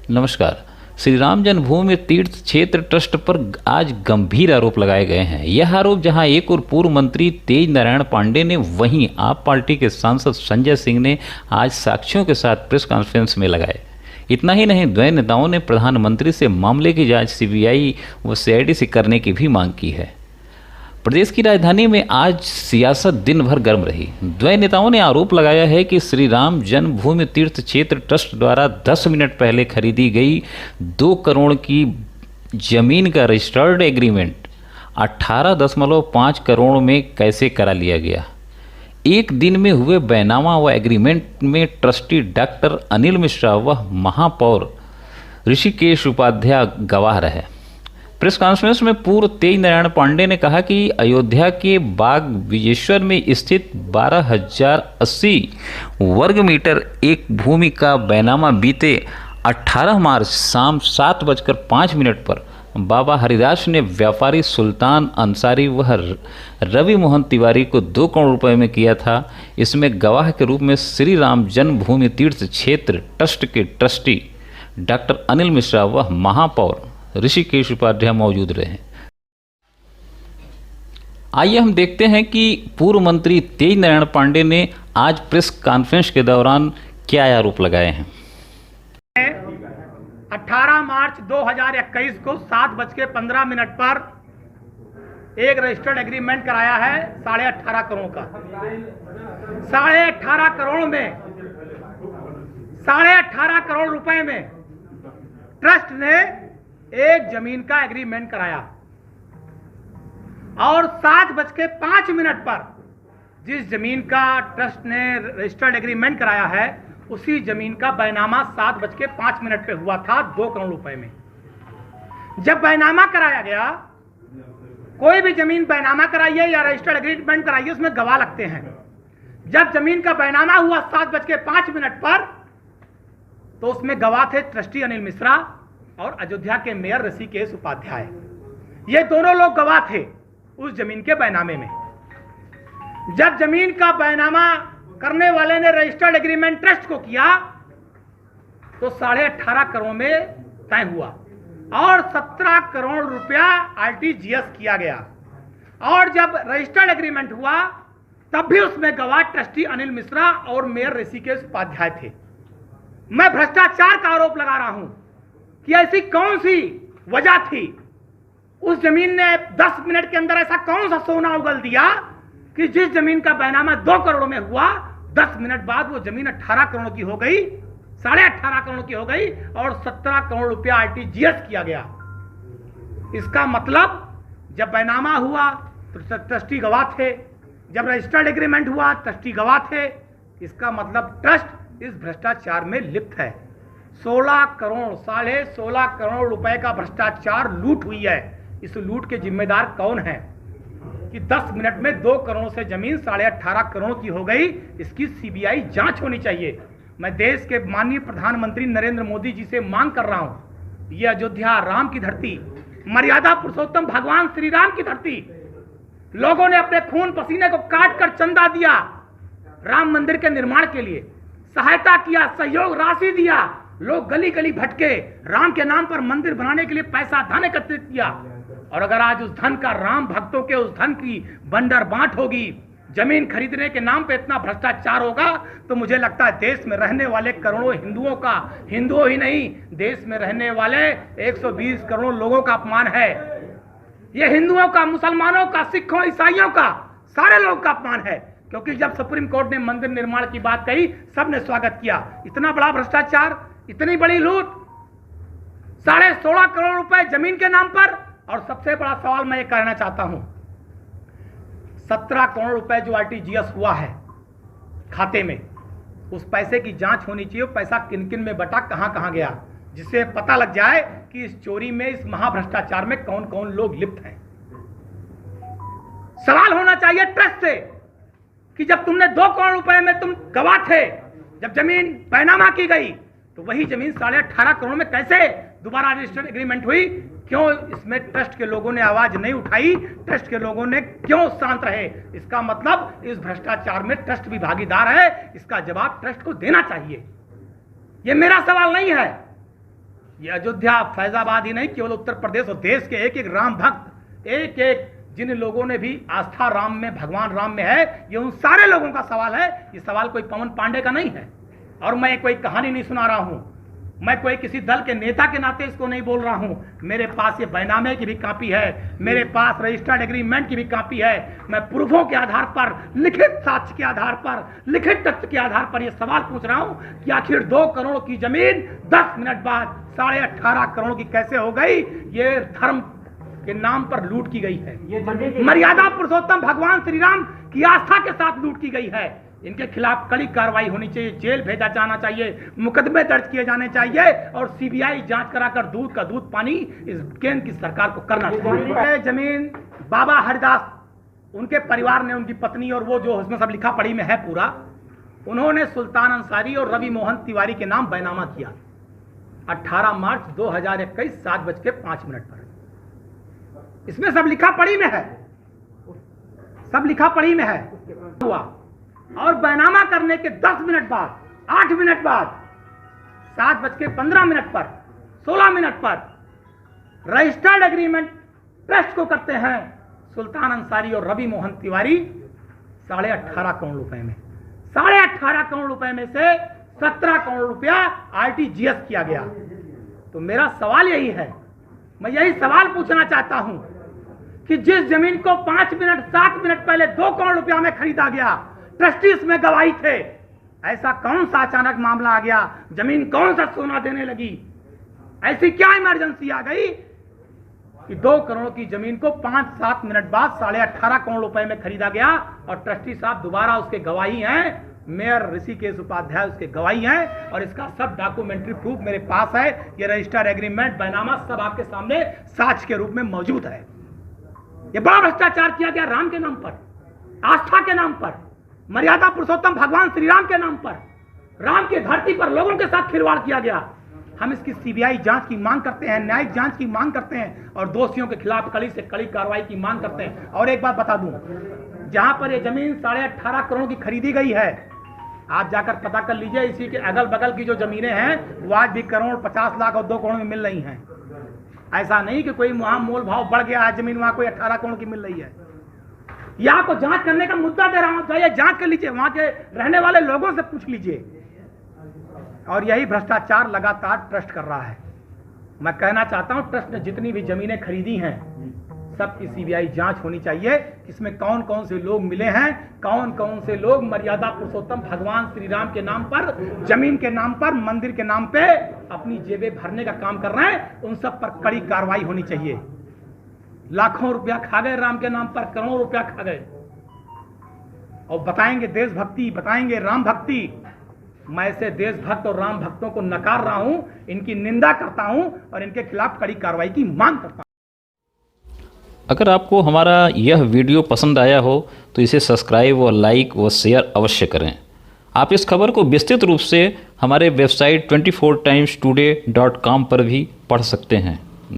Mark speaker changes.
Speaker 1: नमस्कार। श्री राम जन्मभूमि तीर्थ क्षेत्र ट्रस्ट पर आज गंभीर आरोप लगाए गए हैं। यह आरोप जहां एक और पूर्व मंत्री तेज नारायण पांडे ने, वहीं आप पार्टी के सांसद संजय सिंह ने आज साक्ष्यों के साथ प्रेस कॉन्फ्रेंस में लगाए। इतना ही नहीं, दोनों नेताओं ने प्रधानमंत्री से मामले की जांच सीबीआई व सीआईडी से करने की भी मांग की है। प्रदेश की राजधानी में आज सियासत दिन भर गर्म रही। द्वय नेताओं ने आरोप लगाया है कि श्री राम जन्मभूमि तीर्थ क्षेत्र ट्रस्ट द्वारा 10 मिनट पहले खरीदी गई 2 करोड़ की जमीन का रजिस्टर्ड एग्रीमेंट 18.5 करोड़ में कैसे करा लिया गया। एक दिन में हुए बैनामा व एग्रीमेंट में ट्रस्टी डॉक्टर अनिल मिश्रा व महापौर ऋषिकेश उपाध्याय गवाह रहे। प्रेस कॉन्फ्रेंस में पूर्व तेज नारायण पांडे ने कहा कि अयोध्या के बाग विजेश्वर में स्थित 12,080 वर्ग मीटर एक भूमि का बैनामा बीते 18 मार्च शाम 7:05 पर बाबा हरिदास ने व्यापारी सुल्तान अंसारी व रवि मोहन तिवारी को 2 करोड़ रुपए में किया था। इसमें गवाह के रूप में श्री राम जन्मभूमि तीर्थ क्षेत्र ट्रस्ट के ट्रस्टी डॉक्टर अनिल मिश्रा व महापौर ऋषिकेश उपाध्याय मौजूद रहे। आइए हम देखते हैं कि पूर्व मंत्री तेज नारायण पांडे ने आज प्रेस कॉन्फ्रेंस के दौरान क्या आरोप लगाए हैं।
Speaker 2: 18 मार्च 2021 को 7:15 पर एक रजिस्टर्ड एग्रीमेंट कराया है 18.5 करोड़ का। 18.5 करोड़ में 18.5 करोड़ रुपए में ट्रस्ट ने एक जमीन का एग्रीमेंट कराया और 7:05 पर जिस जमीन का ट्रस्ट ने रजिस्टर्ड एग्रीमेंट कराया है उसी जमीन का बैनामा 7:05 पे हुआ था 2 करोड़ रुपए में। जब बैनामा कराया गया, कोई भी जमीन बैनामा कराइए या रजिस्टर्ड एग्रीमेंट कराइए, उसमें गवाह लगते हैं। जब जमीन का बैनामा हुआ 7:05 पर तो उसमें गवाह थे ट्रस्टी अनिल मिश्रा और अयोध्या के मेयर ऋषिकेश उपाध्याय। ये दोनों लोग गवाह थे उस जमीन के बैनामे में। जब जमीन का बैनामा करने वाले ने रजिस्टर्ड एग्रीमेंट ट्रस्ट को किया तो 18.5 करोड़ में तय हुआ और 17 करोड़ रुपया आरटीजीएस किया गया। और जब रजिस्टर्ड एग्रीमेंट हुआ तब भी उसमें गवाह ट्रस्टी अनिल मिश्रा और मेयर ऋषिकेश उपाध्याय थे। मैं भ्रष्टाचार का आरोप लगा रहा हूं कि ऐसी कौन सी वजह थी, उस जमीन ने 10 मिनट के अंदर ऐसा कौन सा सोना उगल दिया कि जिस जमीन का बैनामा 2 करोड़ में हुआ 10 मिनट बाद वो जमीन 18 करोड़ की हो गई, 18.5 करोड़ की हो गई और 17 करोड़ रुपया आरटीजीएस किया गया। इसका मतलब जब बैनामा हुआ तो ट्रस्टी गवाह थे, जब रजिस्टर्ड एग्रीमेंट हुआ ट्रस्टी गवाह थे। इसका मतलब ट्रस्ट इस भ्रष्टाचार में लिप्त है। 16 करोड़ 16.5 करोड़ रुपए का भ्रष्टाचार लूट हुई है। इस लूट के जिम्मेदार कौन है कि 10 मिनट में 2 करोड़ से जमीन 18.5 करोड़ की हो गई। इसकी सीबीआई जांच होनी चाहिए। मैं देश के माननीय प्रधानमंत्री नरेंद्र मोदी जी से मांग कर रहा हूं, ये अयोध्या राम की धरती, मर्यादा पुरुषोत्तम भगवान श्री राम की धरती, लोगों ने अपने खून पसीने को काट कर चंदा दिया, राम मंदिर के निर्माण के लिए सहायता किया, सहयोग राशि दिया, लोग गली गली भटके, राम के नाम पर मंदिर बनाने के लिए पैसा धन एकत्रित किया। और अगर आज उस धन का, राम भक्तों के उस धन की बंडर बांट होगी, जमीन खरीदने के नाम पे इतना भ्रष्टाचार होगा तो मुझे लगता है देश में रहने वाले करोड़ों हिंदुओं का, हिंदुओं ही नहीं देश में रहने वाले 120 करोड़ लोगों का अपमान है। ये हिंदुओं का, मुसलमानों का, सिखों, ईसाइयों का, सारे लोग का अपमान है। क्योंकि जब सुप्रीम कोर्ट ने मंदिर निर्माण की बात कही सबने स्वागत किया। इतना बड़ा भ्रष्टाचार, इतनी बड़ी लूट, 16.5 करोड़ रुपए जमीन के नाम पर। और सबसे बड़ा सवाल मैं ये कहना चाहता हूं, 17 करोड़ रुपए जो आरटीजीएस हुआ है खाते में, उस पैसे की जांच होनी चाहिए। पैसा किन किन में बटा, कहां कहां गया, जिससे पता लग जाए कि इस चोरी में, इस महाभ्रष्टाचार में कौन कौन लोग लिप्त हैं। सवाल होना चाहिए ट्रस्ट से कि जब तुमने 2 करोड़ रुपए में तुम गवाह थे, जब जमीन बैनामा की गई तो वही जमीन 18.5 करोड़ में कैसे दोबारा रजिस्टर्ड एग्रीमेंट हुई? क्यों इसमें ट्रस्ट के लोगों ने आवाज नहीं उठाई? ट्रस्ट के लोगों ने क्यों शांत रहे? इसका मतलब इस भ्रष्टाचार में ट्रस्ट भी भागीदार है। इसका जवाब ट्रस्ट को देना चाहिए। यह मेरा सवाल नहीं है, ये अयोध्या फैजाबाद ही नहीं, केवल उत्तर प्रदेश और देश के एक एक राम भक्त, एक एक जिन लोगों ने भी आस्था राम में, भगवान राम में है, ये उन सारे लोगों का सवाल है। ये सवाल कोई पवन पांडे का नहीं है और मैं कोई कहानी नहीं सुना रहा हूं, मैं कोई किसी दल के नेता के नाते इसको नहीं बोल रहा हूं। मेरे पास ये बैनामे की भी कॉपी है, मेरे पास रजिस्टर्ड एग्रीमेंट की भी कॉपी है। मैं प्रूफों के आधार पर, लिखित साक्ष्य के आधार पर, लिखित तथ्य के आधार पर ये सवाल पूछ रहा हूं कि आखिर 2 करोड़ की जमीन 10 मिनट बाद 18.5 करोड़ की कैसे हो गई? ये धर्म के नाम पर लूट की गई है, मर्यादा पुरुषोत्तम भगवान श्री राम की आस्था के साथ लूट की गई है। इनके खिलाफ कड़ी कार्रवाई होनी चाहिए, जेल भेजा जाना चाहिए, मुकदमे दर्ज किए जाने चाहिए और सीबीआई जांच कराकर दूध का दूध पानी इस केंद्र की सरकार को करना चाहिए। जमीन बाबा हरिदास, उनके परिवार ने, उनकी पत्नी और वो जो उसमें सब लिखा पढ़ी में है पूरा, उन्होंने सुल्तान अंसारी और रवि मोहन तिवारी के नाम बैनामा किया 18 मार्च 2021 7:05 पर। इसमें सब लिखा पढ़ी में है, सब लिखा पढ़ी में है हुआ। और बैनामा करने के 10 मिनट बाद, 8 मिनट बाद, 7:15 पर, 16 मिनट पर रजिस्टर्ड एग्रीमेंट ट्रस्ट को करते हैं सुल्तान अंसारी और रवि मोहन तिवारी 18.5 करोड़ रुपए में। 18.5 करोड़ रुपए में से 17 करोड़ रुपया आरटीजीएस किया गया। तो मेरा सवाल यही है, मैं यही सवाल पूछना चाहता हूं कि जिस जमीन को 5 मिनट 7 मिनट पहले 2 करोड़ रुपया में खरीदा गया, ट्रस्टीज में गवाही थे, ऐसा कौन सा अचानक मामला आ गया? जमीन कौन सा सोना देने लगी? ऐसी क्या इमरजेंसी आ गई कि 2 करोड़ की जमीन को 5-7 मिनट बाद 18.5 करोड़ रुपए में खरीदा गया? और ट्रस्टी साहब दोबारा उसके गवाही हैं, मेयर ऋषिकेश उपाध्याय उसके गवाही हैं और इसका सब डॉक्यूमेंट्री प्रूफ मेरे पास है। ये रजिस्टर्ड एग्रीमेंट, बैनामा सब आपके सामने साक्ष्य के रूप में मौजूद है। ये बड़ा भ्रष्टाचार किया गया राम के नाम पर, आस्था के नाम पर, मर्यादा पुरुषोत्तम भगवान श्री राम के नाम पर, राम की धरती पर लोगों के साथ खिलवाड़ किया गया। हम इसकी सीबीआई जांच की मांग करते हैं, न्यायिक जांच की मांग करते हैं और दोषियों के खिलाफ कड़ी से कड़ी कार्रवाई की मांग करते हैं। और एक बात बता दूं, जहां पर यह जमीन 18.5 करोड़ की खरीदी गई है, आप जाकर पता कर लीजिए, इसी के अगल बगल की जो जमीनें हैं वो आज भी करोड़ 50 लाख और 2 करोड़ में मिल रही हैं। ऐसा नहीं कि कोई वहां मोल भाव बढ़ गया है, जमीन वहां कोई 18 करोड़ की मिल रही है। यह आपको जांच करने का मुद्दा दे रहा हूं, जाइए जांच कर लीजिए, वहां के रहने वाले लोगों से पूछ लीजिए। और यही भ्रष्टाचार लगातार ट्रस्ट कर रहा है। मैं कहना चाहता हूं, ट्रस्ट ने जितनी भी जमीनें खरीदी हैं सबकी सीबीआई जांच होनी चाहिए। इसमें कौन कौन से लोग मिले हैं, कौन कौन से लोग मर्यादा पुरुषोत्तम भगवान श्री राम के नाम पर, जमीन के नाम पर, मंदिर के नाम पे अपनी जेबें भरने का काम कर रहे हैं, उन सब पर कड़ी कार्रवाई होनी चाहिए। लाखों रुपया खा गए राम के नाम पर, करोड़ों रुपया खा गए और बताएंगे देशभक्ति, बताएंगे राम भक्ति। मैं ऐसे देशभक्त और राम भक्तों को नकार रहा हूं, इनकी निंदा करता हूं और इनके खिलाफ कड़ी कार्रवाई की मांग करता हूं।
Speaker 1: अगर आपको हमारा यह वीडियो पसंद आया हो तो इसे सब्सक्राइब और लाइक व शेयर अवश्य करें। आप इस खबर को विस्तृत रूप से हमारे वेबसाइट 24timestoday.com पर भी पढ़ सकते हैं।